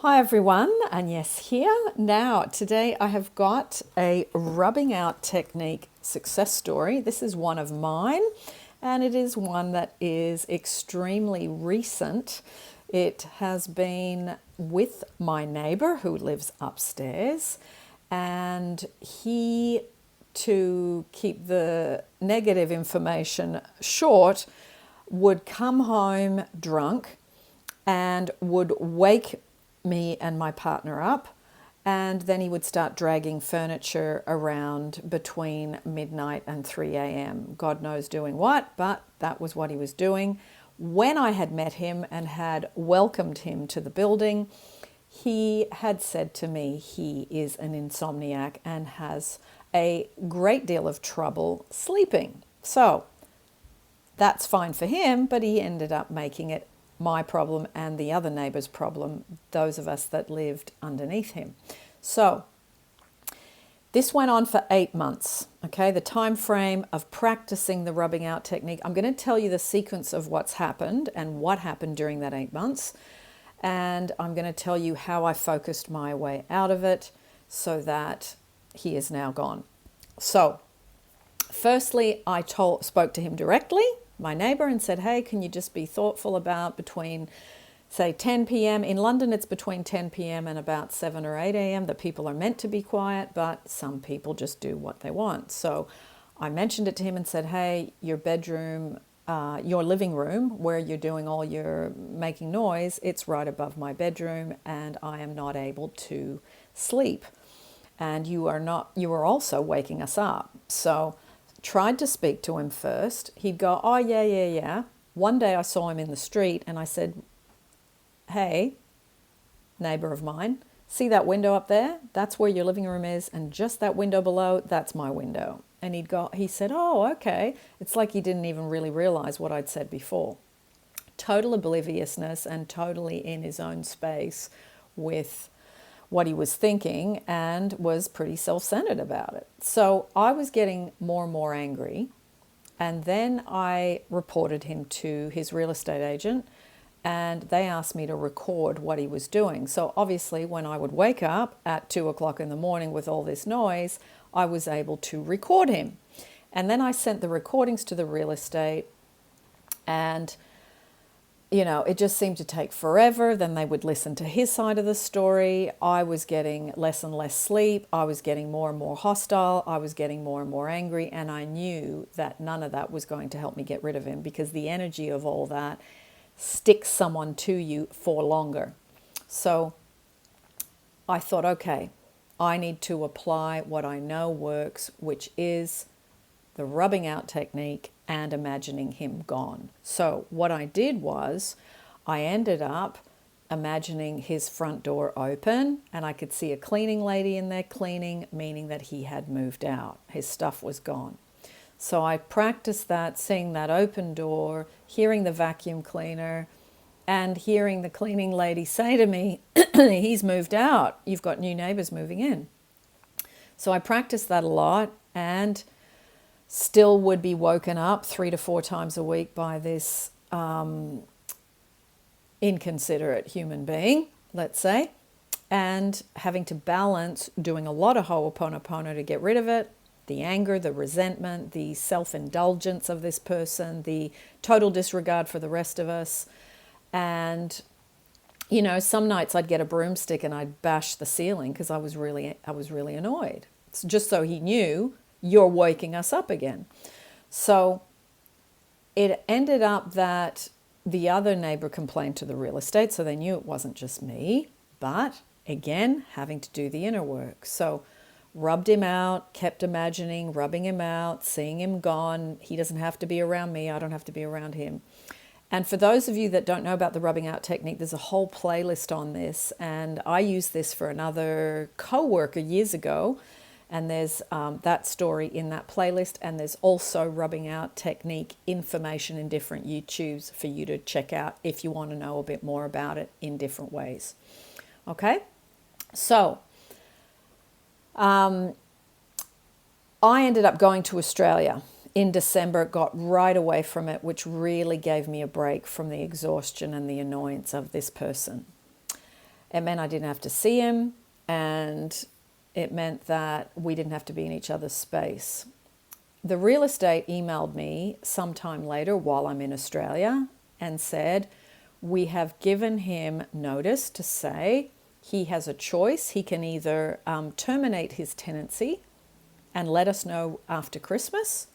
Hi everyone, Agnes here. Now, today I have got a rubbing out technique success story. This is one of mine, and it is one that is extremely recent. It has been with my neighbor who lives upstairs, and he, to keep the negative information short, would come home drunk and would wake me and my partner up, and then he would start dragging furniture around between midnight and 3 a.m. God knows doing what, but that was what he was doing. When I had met him and had welcomed him to the building, he had said to me he is an insomniac and has a great deal of trouble sleeping. So that's fine for him, but he ended up making it my problem and the other neighbor's problem, those of us that lived underneath him. So this went on for 8 months, okay, the time frame of practicing the rubbing out technique. I'm going to tell you the sequence of what's happened and what happened during that 8 months. And I'm going to tell you how I focused my way out of it so that he is now gone. So firstly, I spoke to him directly, my neighbor, and said, hey, can you just be thoughtful about between, say, 10 p.m. In London, it's between 10 p.m. and about 7 or 8 a.m. that people are meant to be quiet, but some people just do what they want. So I mentioned it to him and said, hey, your bedroom, your living room, where you're doing all your making noise, it's right above my bedroom, and I am not able to sleep. And you are also waking us up. So tried to speak to him first. He'd go, oh, yeah. One day I saw him in the street and I said, hey, neighbor of mine, see that window up there? That's where your living room is. And just that window below, that's my window. And he said, oh, okay. It's like he didn't even really realize what I'd said before. Total obliviousness and totally in his own space with what he was thinking, and was pretty self-centered about it. So I was getting more and more angry, and then I reported him to his real estate agent, and they asked me to record what he was doing. So obviously when I would wake up at 2 o'clock in the morning with all this noise, I was able to record him. And then I sent the recordings to the real estate, and it just seemed to take forever. Then they would listen to his side of the story. I was getting less and less sleep. I was getting more and more hostile. I was getting more and more angry. And I knew that none of that was going to help me get rid of him, because the energy of all that sticks someone to you for longer. So I thought, okay, I need to apply what I know works, which is the rubbing out technique and imagining him gone. So what I did was I ended up imagining his front door open, and I could see a cleaning lady in there cleaning, meaning that he had moved out. His stuff was gone. So I practiced that, seeing that open door, hearing the vacuum cleaner, and hearing the cleaning lady say to me, he's moved out, you've got new neighbors moving in. So I practiced that a lot, and still would be woken up 3 to 4 times a week by this inconsiderate human being, let's say, and having to balance doing a lot of ho'oponopono to get rid of it, the anger, the resentment, the self-indulgence of this person, the total disregard for the rest of us. And some nights I'd get a broomstick and I'd bash the ceiling because I was really annoyed. It's just so he knew, you're waking us up again. So it ended up that the other neighbor complained to the real estate, so they knew it wasn't just me, but again, having to do the inner work. So rubbed him out, kept imagining, rubbing him out, seeing him gone. He doesn't have to be around me, I don't have to be around him. And for those of you that don't know about the rubbing out technique, there's a whole playlist on this, and I used this for another coworker years ago. And there's that story in that playlist, and there's also rubbing out technique information in different YouTubes for you to check out if you want to know a bit more about it in different ways. Okay, so I ended up going to Australia in December, got right away from it, which really gave me a break from the exhaustion and the annoyance of this person. It meant I didn't have to see him, and it meant that we didn't have to be in each other's space. The real estate emailed me sometime later while I'm in Australia and said, we have given him notice to say he has a choice. He can either terminate his tenancy and let us know after Christmas.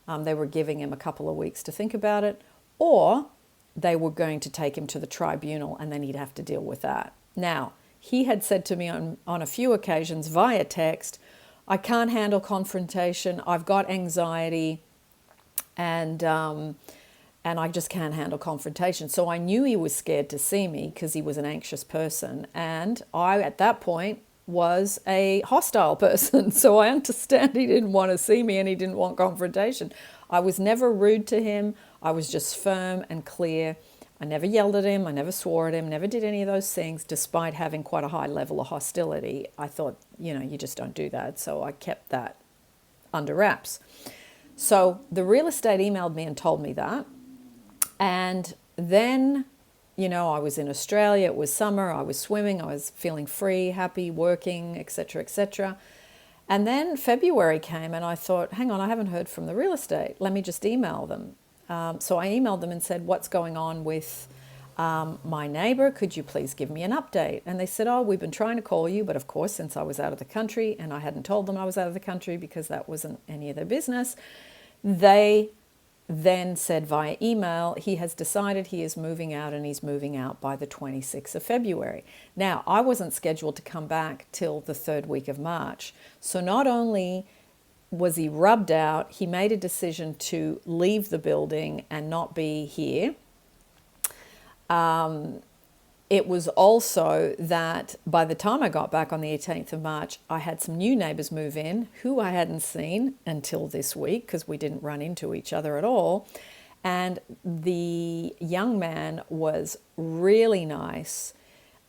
They were giving him a couple of weeks to think about it, or they were going to take him to the tribunal and then he'd have to deal with that. Now, he had said to me on a few occasions via text, I can't handle confrontation, I've got anxiety, and I just can't handle confrontation. So I knew he was scared to see me because he was an anxious person. And I, at that point, was a hostile person. So I understand he didn't want to see me and he didn't want confrontation. I was never rude to him. I was just firm and clear. I never yelled at him. I never swore at him, never did any of those things, despite having quite a high level of hostility. I thought, you just don't do that. So I kept that under wraps. So the real estate emailed me and told me that. And then, I was in Australia, it was summer, I was swimming, I was feeling free, happy, working, etc., etc. And then February came and I thought, hang on, I haven't heard from the real estate. Let me just email them. So I emailed them and said, what's going on with my neighbor? Could you please give me an update? And they said, we've been trying to call you, but of course, since I was out of the country and I hadn't told them I was out of the country because that wasn't any of their business, they then said via email, he has decided he is moving out and he's moving out by the 26th of February. Now, I wasn't scheduled to come back till the third week of March. So not only was he rubbed out, he made a decision to leave the building and not be here. It was also that by the time I got back on the 18th of March, I had some new neighbours move in who I hadn't seen until this week because we didn't run into each other at all. And the young man was really nice.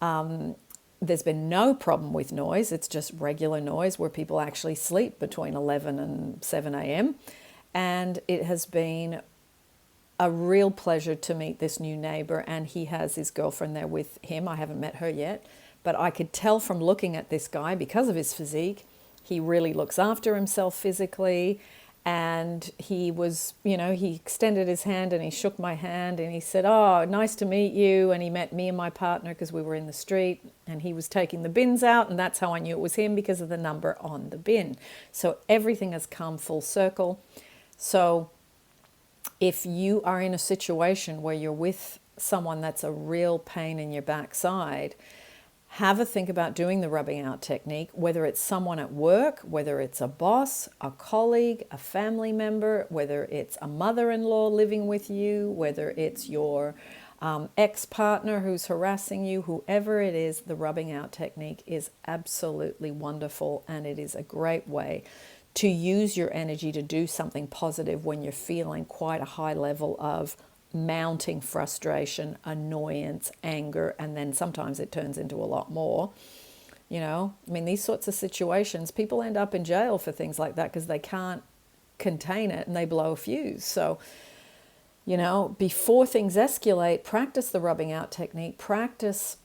There's been no problem with noise. It's just regular noise where people actually sleep between 11 and 7 a.m. And it has been a real pleasure to meet this new neighbor, and he has his girlfriend there with him. I haven't met her yet, but I could tell from looking at this guy, because of his physique, he really looks after himself physically. And he was, he extended his hand and he shook my hand and he said, nice to meet you. And he met me and my partner because we were in the street, and he was taking the bins out, and that's how I knew it was him, because of the number on the bin. So everything has come full circle. So if you are in a situation where you're with someone that's a real pain in your backside, have a think about doing the rubbing out technique, whether it's someone at work, whether it's a boss, a colleague, a family member, whether it's a mother-in-law living with you, whether it's your ex-partner who's harassing you, whoever it is, the rubbing out technique is absolutely wonderful, and it is a great way to use your energy to do something positive when you're feeling quite a high level of mounting frustration, annoyance, anger, and then sometimes it turns into a lot more. These sorts of situations, people end up in jail for things like that because they can't contain it and they blow a fuse. So, before things escalate, practice the rubbing out technique, practice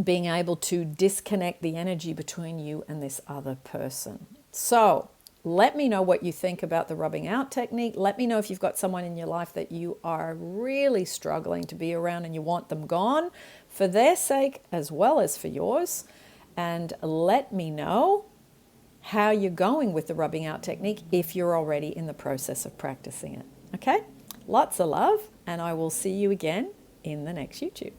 being able to disconnect the energy between you and this other person. So, let me know what you think about the rubbing out technique. Let me know if you've got someone in your life that you are really struggling to be around and you want them gone for their sake as well as for yours. And let me know how you're going with the rubbing out technique if you're already in the process of practicing it. Okay? Lots of love, and I will see you again in the next YouTube.